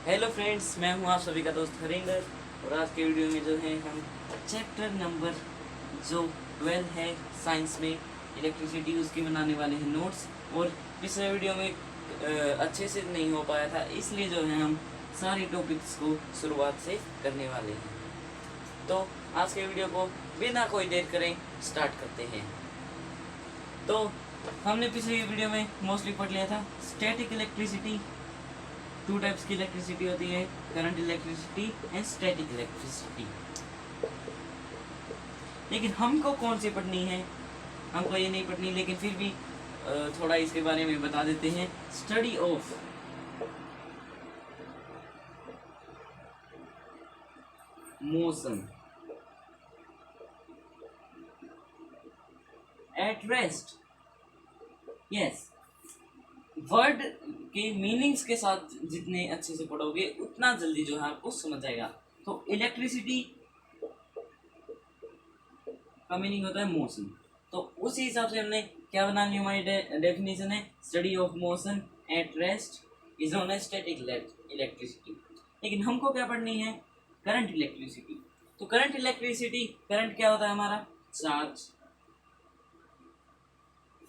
Hello friends, मैं हूं आप सभी का दोस्त हरिंदर। और आज के वीडियो में जो है हम चैप्टर नंबर जो 12 है साइंस में इलेक्ट्रिसिटी, उसकी बनाने वाले हैं नोट्स। और पिछले वीडियो में अच्छे से नहीं हो पाया था, इसलिए जो है हम सारे टॉपिक्स को शुरुआत से करने वाले हैं। तो आज के वीडियो को बिना कोई देर करें स्टार्ट करते हैं। तो हमने पिछले वीडियो में मोस्टली पढ़ लिया था स्टैटिक इलेक्ट्रिसिटी। टू टाइप्स की इलेक्ट्रिसिटी होती है, current electricity and static electricity. लेकिन हमको कौन सी पढ़नी है? हमको ये नहीं पढ़नी, लेकिन फिर भी थोड़ा इसके बारे में बता देते हैं। Study of motion at rest. Yes, word के मीनिंग्स के साथ जितने अच्छे से पढ़ोगे उतना जल्दी जो है आपको समझ आएगा। तो इलेक्ट्रिसिटी का मीनिंग होता है मोशन। तो उसी हिसाब से हमने क्या बना लिया, हमारी डेफिनेशन है study of motion at rest is known as static electricity. लेकिन हमको क्या पढ़नी है? Current electricity. तो करंट इलेक्ट्रिसिटी, करंट क्या होता है हमारा? चार्ज।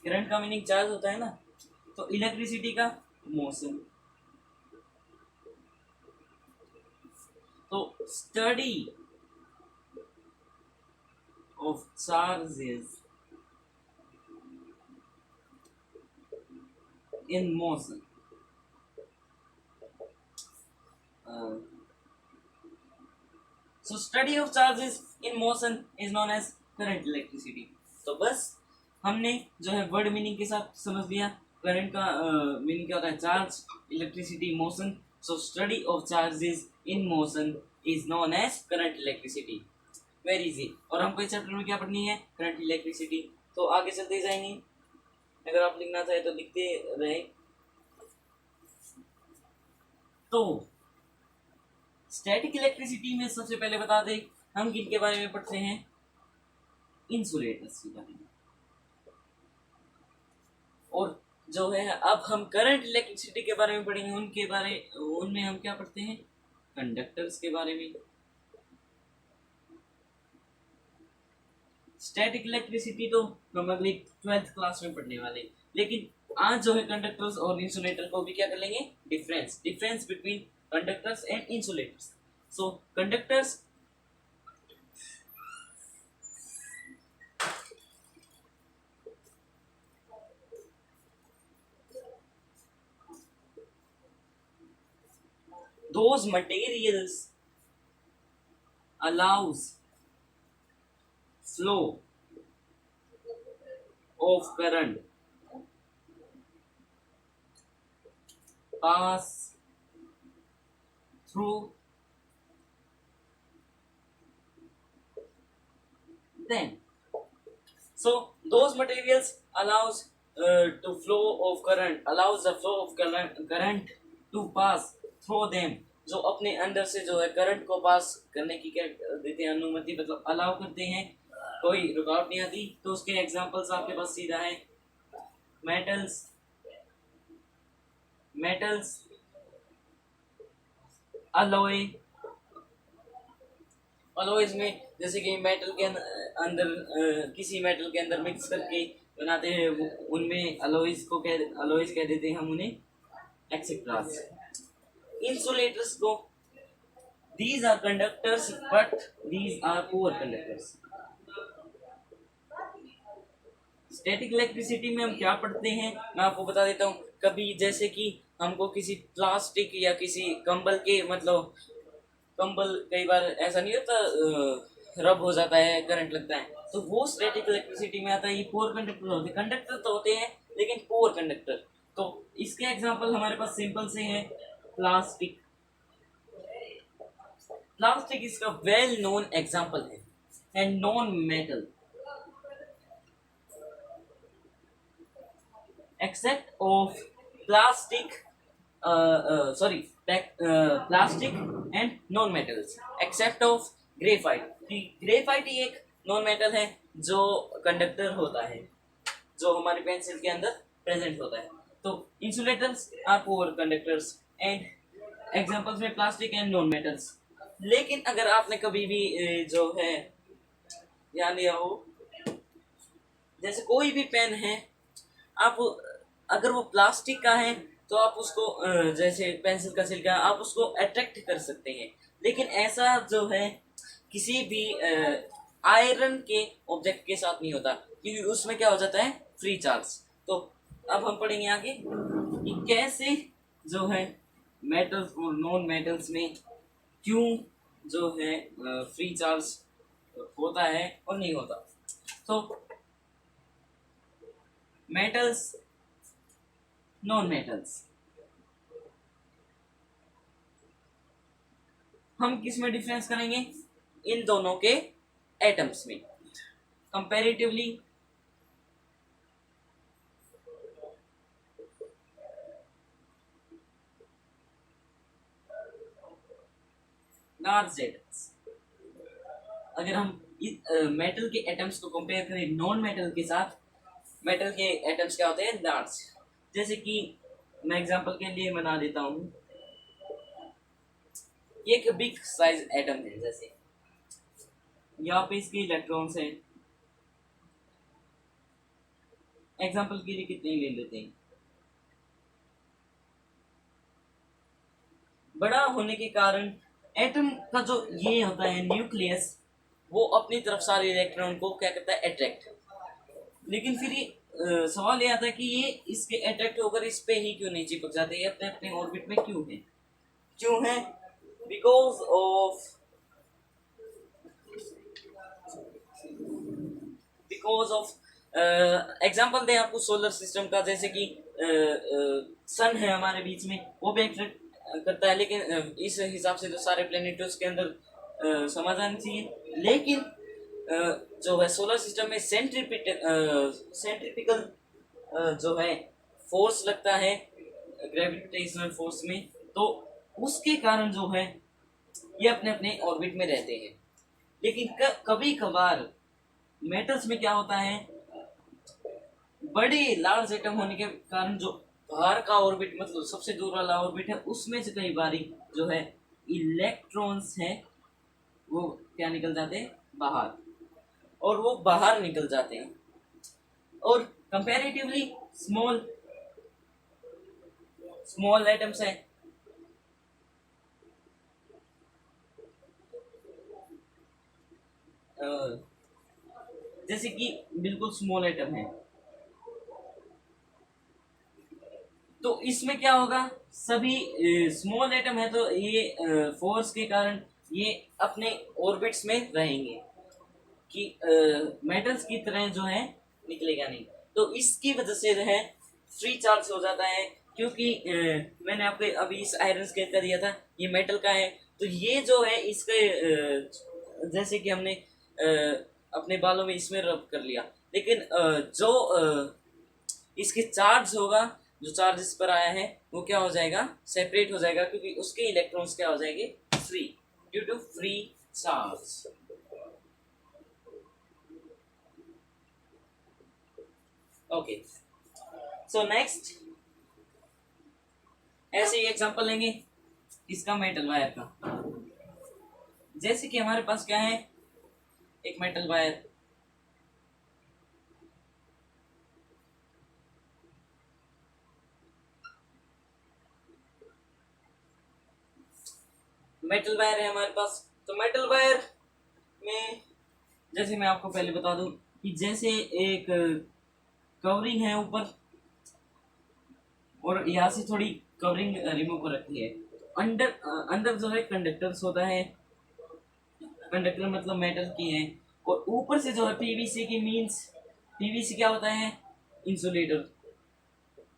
करंट का मीनिंग चार्ज होता है ना। तो इलेक्ट्रिसिटी का मोशन। तो study of charges in motion. So study of charges in motion is known as current electricity। तो बस हमने जो है वर्ड मीनिंग के साथ समझ लिया। करंट का मीनिंग क्या होता है? Charge, electricity, motion. So study of charges in motion is known as current electricity. Very easy. और हमको इस चैप्टर में क्या पढ़नी है? Current electricity. तो आगे चलते जाएंगे। अगर आप लिखना चाहे तो लिखते रहे। तो स्टैटिक इलेक्ट्रिसिटी में सबसे पहले बता दें हम किन के बारे में पढ़ते हैं? इंसुलेटर्स के बारे में। और जो है अब हम करंट इलेक्ट्रिसिटी के बारे में पढ़ेंगे, उनमें हम क्या पढ़ते हैं? कंडक्टर्स के बारे में। स्टैटिक इलेक्ट्रिसिटी तो हम अगली 12th क्लास में पढ़ने वाले, लेकिन आज जो है कंडक्टर्स और इंसुलेटर को भी क्या कर लेंगे? Difference between conductors and insulators. So conductors those materials allows flow of current pass through them। So those materials allows to flow of current, allows the flow of current to pass through them। जो अपने अंदर से जो है current को पास करने की क्या देते हैं? अनुमति, मतलब अलाउ करते हैं, कोई रुकावट नहीं आती। तो उसके एग्जांपल्स आपके पास सीधा है। मेटल्स अलॉयज में जैसे कि मेटल के अंदर किसी मेटल के अंदर मिक्स करके बनाते हैं, उनमें अलॉयज कह देते हैं हम उन्हें, एक्सेट्रास। इंसुलेटर्स को these are conductors but these are poor conductors। Static electricity में हम क्या पढ़ते हैं मैं आपको बता देता हूँ। कभी जैसे कि हमको किसी प्लास्टिक या किसी कंबल के, मतलब कंबल कई बार ऐसा नहीं होता, रब हो जाता है, करंट लगता है, तो वो स्टैटिक इलेक्ट्रिसिटी में आता है। ये पोर कंडक्टर होते हैं। कंडक्टर तो होते हैं लेकिन पोर कंडक्टर। तो इसके एग्जांपल हमारे पास सिंपल से हैं। प्लास्टिक इसका वेल नोन एग्जांपल है। And non metal except of plastic and non metals except of graphite. Graphite ही एक नॉन मेटल है जो कंडक्टर होता है, जो हमारी पेंसिल के अंदर प्रेजेंट होता है। तो insulators are poor conductors and examples में प्लास्टिक एंड नॉन मेटल्स। लेकिन अगर आपने कभी भी जो है ध्यान दिया हो, जैसे कोई भी पेन है, आप अगर वो प्लास्टिक का है तो आप उसको जैसे पेंसिल का छिलका आप उसको अट्रैक्ट कर सकते हैं, लेकिन ऐसा जो है किसी भी आयरन के ऑब्जेक्ट के साथ नहीं होता, क्योंकि उसमें क्या हो जाता है, फ्री चार्ज। तो अब हम पढ़ेंगे आगे कि कैसे जो है मेटल्स और नॉन मेटल्स में क्यों जो है फ्री चार्ज होता है और नहीं होता। तो मेटल्स, नॉन मेटल्स, हम किस में डिफरेंस करेंगे, इन दोनों के एटम्स में कंपैरेटिवली। लार्ज एटम्स, अगर हम मेटल के एटम्स को कंपेयर करें नॉन मेटल के साथ, मेटल के एटम्स क्या होते हैं, लार्ज। जैसे कि मैं एग्जांपल के लिए बना देता हूँ, ये एक बिग साइज एटम है, जैसे यहाँ पे इसके इलेक्ट्रॉन्स हैं, एग्जांपल के लिए कितने ले लेते हैं। बड़ा होने के कारण एटम का जो ये होता है न्यूक्लियस, वो अपनी तरफ सारे इलेक्ट्रॉन को क्या करता है, अट्रैक्ट। लेकिन फिर ये सवाल ये आता है कि ये इसके अट्रैक्ट होकर इस पे ही क्यों नहीं चिपक जाते, ये अपने अपने ऑर्बिट में क्यों है, क्यों है, बिकॉज ऑफ एग्जाम्पल दें आपको सोलर सिस्टम का, जैसे कि सन है हमारे बीच में, वो भी अट्रैक्ट करता है, लेकिन इस हिसाब से जो सारे प्लेनेट उसके अंदर समा जाने चाहिए। लेकिन जो है सोलर सिस्टम में सेंट्रिपिकल जो है फोर्स लगता है ग्रेविटेशनल फोर्स में, तो उसके कारण जो है ये अपने अपने ऑर्बिट में रहते हैं। लेकिन कभी कभार मेटल्स में क्या होता है, बड़े लार्ज एटम होने के कारण जो बाहर का ऑर्बिट, मतलब सबसे दूर वाला ऑर्बिट है, उसमें से कई बारी जो है इलेक्ट्रॉन्स हैं वो क्या निकल जाते हैं, बाहर, और वो बाहर निकल जाते हैं। और कंपैरेटिवली स्मॉल स्मॉल एटम्स हैं, जैसे कि बिल्कुल स्मॉल एटम है, तो इसमें क्या होगा, सभी स्मॉल एटम है तो ये फोर्स के कारण ये अपने ऑर्बिट्स में रहेंगे, कि मेटल्स की तरह जो है निकलेगा नहीं। तो इसकी वजह से जो है फ्री चार्ज हो जाता है, क्योंकि मैंने आपको अभी इस आयरन स्केल का दिया था, ये मेटल का है, तो ये जो है इसके जैसे कि हमने अपने बालों में इसमें रब कर लिया, लेकिन जो इसके चार्ज होगा, जो चार्ज इस पर आया है वो क्या हो जाएगा, सेपरेट हो जाएगा, क्योंकि उसके इलेक्ट्रॉन्स क्या हो जाएंगे, free, due to free charge. Okay, so next ऐसे ही एग्जांपल लेंगे इसका, मेटल वायर का। जैसे कि हमारे पास क्या है, एक मेटल वायर, मेटल वायर है हमारे पास। तो मेटल वायर में जैसे मैं आपको पहले बता दूं कि जैसे एक कवरिंग है ऊपर, और यहाँ से थोड़ी कवरिंग रिमूव कर रखी है, अंदर अंदर जो है कंडक्टर्स होता है, कंडक्टर मतलब मेटल की है, और ऊपर से जो है पीवीसी की मींस, पीवीसी क्या होता है, इंसुलेटर।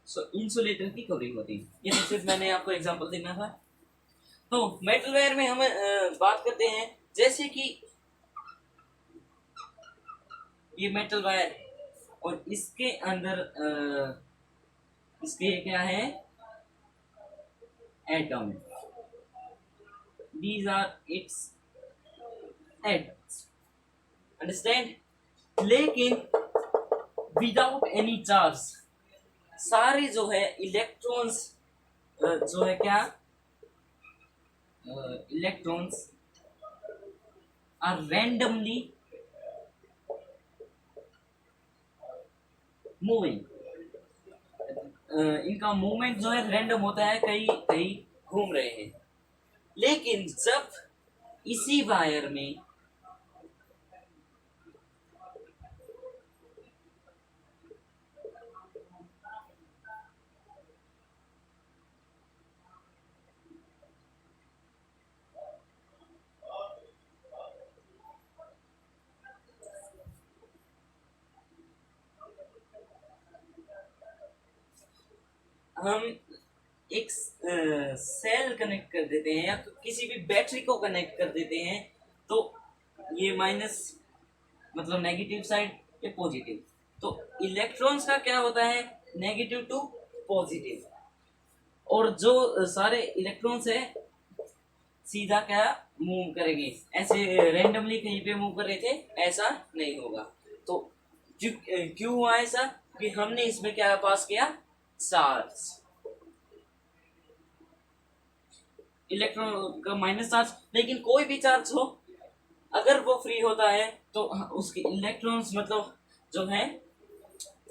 सो इंसुलेटर की कवरिंग होती है, ये तो सिर्फ मैंने आपको एग्जांपल देना था। तो मेटल वेयर में हम बात करते हैं, जैसे कि ये मेटल वायर और इसके अंदर इसके क्या है, atom, these are its atoms, understand. लेकिन विदाउट एनी चार्ज, सारे जो है इलेक्ट्रॉन्स जो है क्या, इलेक्ट्रॉन्स आर रैंडमली मूविंग। इनका मूवमेंट जो है रैंडम होता है, कहीं कहीं घूम रहे हैं। लेकिन जब इसी वायर में हम एक सेल कनेक्ट कर देते हैं या तो किसी भी बैटरी को कनेक्ट कर देते हैं, तो ये माइनस मतलब नेगेटिव साइड या पॉजिटिव, तो इलेक्ट्रॉन्स का क्या होता है, नेगेटिव टू पॉजिटिव। और जो सारे इलेक्ट्रॉन्स है सीधा क्या मूव करेंगे, ऐसे रेंडमली कहीं पे मूव कर रहे थे ऐसा नहीं होगा। तो क्यों हुआ ऐसा, कि हमने इसमें क्या पास किया, चार्ज, इलेक्ट्रॉन का माइनस चार्ज। लेकिन कोई भी चार्ज हो, अगर वो फ्री होता है तो उसके इलेक्ट्रॉन्स मतलब जो है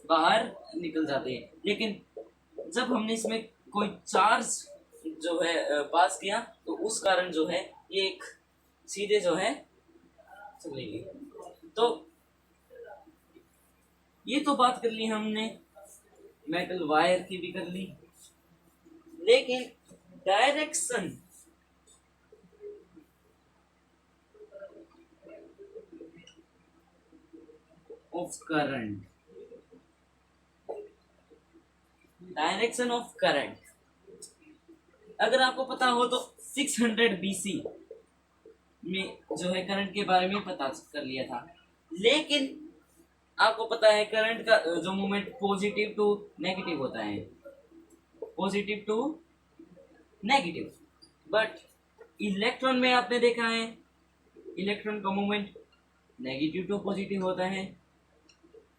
बाहर निकल जाते हैं। लेकिन जब हमने इसमें कोई चार्ज जो है पास किया, तो उस कारण जो है ये एक सीधे जो है चलेगी। तो ये तो बात कर ली हमने, मेटल वायर की भी कर ली। लेकिन direction of current, direction of current, अगर आपको पता हो तो 600 BC में जो है करंट के बारे में पता कर लिया था। लेकिन आपको पता है करंट का जो मूवमेंट पॉजिटिव टू नेगेटिव होता है, positive to negative. But electron में आपने देखा है इलेक्ट्रॉन का मूवमेंट नेगेटिव टू पॉजिटिव होता है।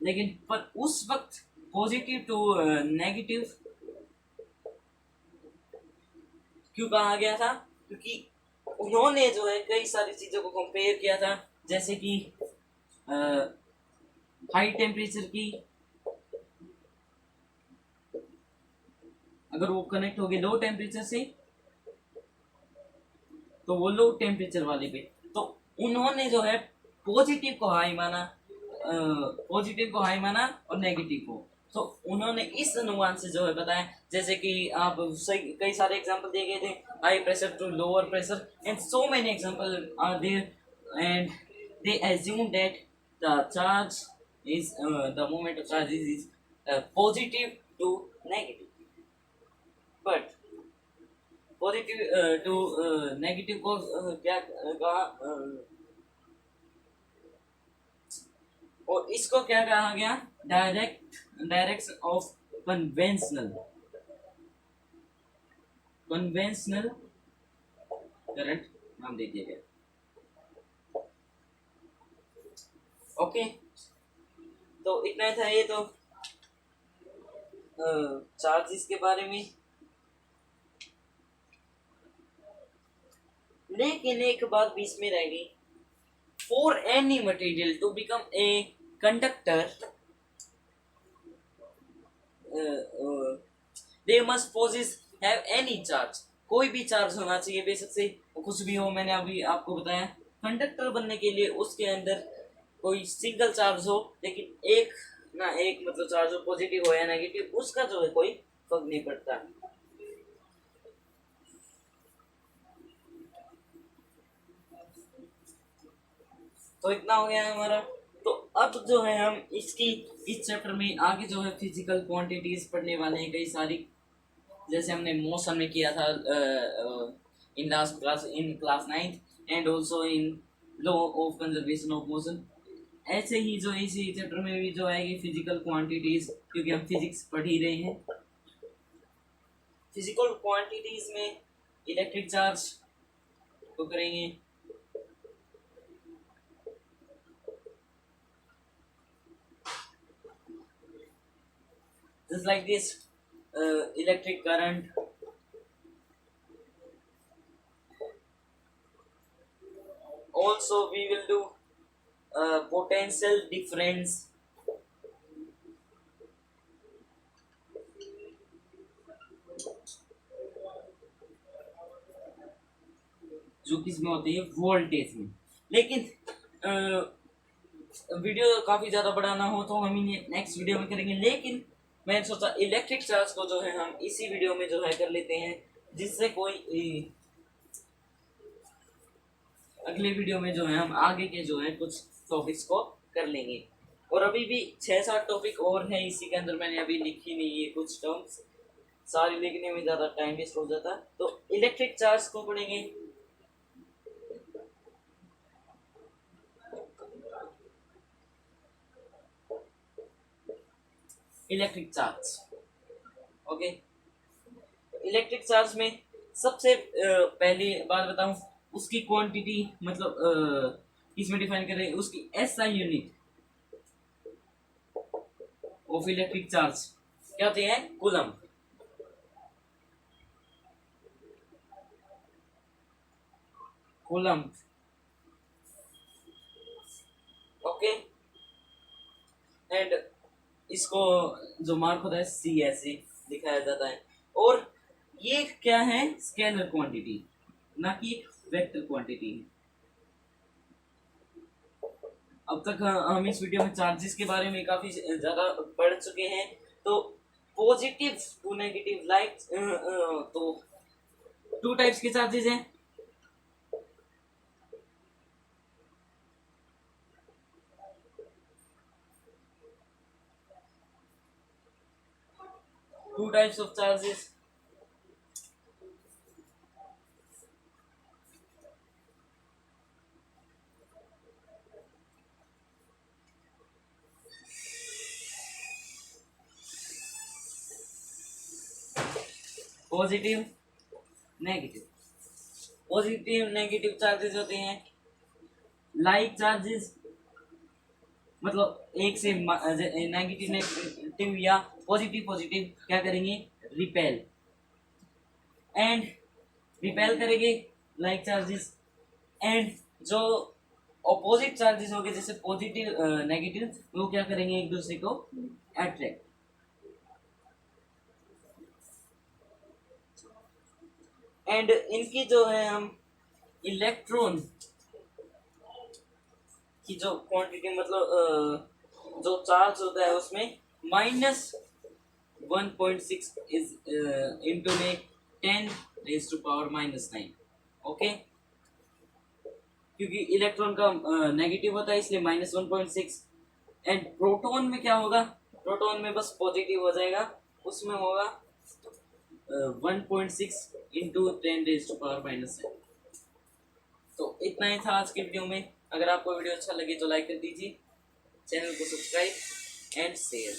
लेकिन पर उस वक्त पॉजिटिव टू नेगेटिव क्यों कहा गया था, क्योंकि उन्होंने जो है कई सारी चीजों को कंपेयर किया था, जैसे कि हाई टेम्परेचर की, अगर वो कनेक्ट हो गए लो टेम्परेचर से तो वो लो टेम्परेचर वाले पे, तो उन्होंने जो है पॉजिटिव को हाई माना, पॉजिटिव को हाई माना और नेगेटिव को। तो उन्होंने इस अनुमान से जो है बताया, जैसे कि आप सही कई सारे एग्जांपल दिए गए थे, high pressure to lower pressure and so many example are there. And they assume that the charge is the moment of charge is positive to negative, but positive to negative को क्या कहा, और इसको क्या कहा गया, direction of conventional conventional current नाम दे दिया गया। ओके, तो इतना था ये तो चार्जेस के बारे में। लेकिन एक बात बीच में रह गई, for any material to become a conductor they must possess have any charge, कोई भी चार्ज होना चाहिए, बेशक से कुछ भी हो। मैंने अभी आपको बताया कंडक्टर बनने के लिए उसके अंदर कोई सिंगल चार्ज हो, लेकिन एक ना एक मतलब चार्ज हो, पॉजिटिव हो या नेगेटिव, उसका जो है कोई फर्क नहीं पड़ता। तो इतना हो गया है हमारा। तो अब जो है हम इसकी इस चैप्टर में आगे जो है फिजिकल क्वांटिटीज पढ़ने वाले हैं कई सारी, जैसे हमने मोशन में किया था in last class, in class 9th and also in law of conservation of motion. ऐसे ही जो इसी चैप्टर में भी जो आएगी फिजिकल क्वांटिटीज, क्योंकि हम फिजिक्स पढ़ ही रहे हैं। फिजिकल क्वांटिटीज में इलेक्ट्रिक चार्ज को करेंगे, just like this electric current. Also we will do potential difference, जो किसमें होती है, वोल्टेज में। लेकिन वीडियो काफी ज्यादा बड़ा ना हो तो हम इन्हें नेक्स्ट वीडियो में करेंगे, लेकिन मैंने सोचा इलेक्ट्रिक चार्ज को जो है हम इसी वीडियो में जो है कर लेते हैं, जिससे कोई अगले वीडियो में जो है हम आगे के जो है कुछ टॉपिक्स को कर लेंगे। और अभी भी 6-7 टॉपिक और हैं इसी के अंदर, मैंने अभी लिखी नहीं है कुछ टर्म्स, सारी लिखने में ज़्यादा टाइम वेस्ट हो जाता। तो इलेक्ट्रिक चार्ज को पढ़ेंगे। Electric charge, okay. Electric charge में सबसे पहली बात बताऊं, उसकी क्वांटिटी मतलब इसमें डिफाइन करें उसकी SI unit of electric charge क्या होते हैं, कूलम। Coulomb, okay. एंड इसको जो मार्क होता है सी ऐसे दिखाया जाता है। और ये क्या है, स्केलर क्वांटिटी, ना कि वेक्टर क्वांटिटी। अब तक हम इस वीडियो में चार्जेस के बारे में काफी ज्यादा पढ़ चुके हैं। तो पॉजिटिव टू नेगेटिव लाइक, तो 2 टाइप्स के चार्जेस हैं। Two types of charges. Positive negative. Positive negative charges होते हैं। लाइक चार्जेस मतलब एक से नेगेटिव नेगेटिव या पॉजिटिव पॉजिटिव क्या करेंगे, रिपेल एंड रिपेल करेंगे लाइक चार्जेस। एंड जो ऑपोजिट चार्जेस हो गए जैसे पॉजिटिव नेगेटिव, वो क्या करेंगे, एक दूसरे को अट्रैक्ट। एंड इनकी जो है हम इलेक्ट्रॉन की जो क्वांटिटी मतलब जो चार्ज होता है उसमें -1.6 इज इंटू में 10⁻⁻⁹, ओके। क्योंकि इलेक्ट्रॉन का नेगेटिव होता है इसलिए -1.6। एंड प्रोटॉन में क्या होगा, प्रोटॉन में बस पॉजिटिव हो जाएगा, उसमें होगा 1.6 इंटू 10⁻⁻⁷। तो इतना ही था आज के वीडियो में। अगर आपको वीडियो अच्छा लगे तो लाइक कर दीजिए, चैनल को सब्सक्राइब एंड शेयर।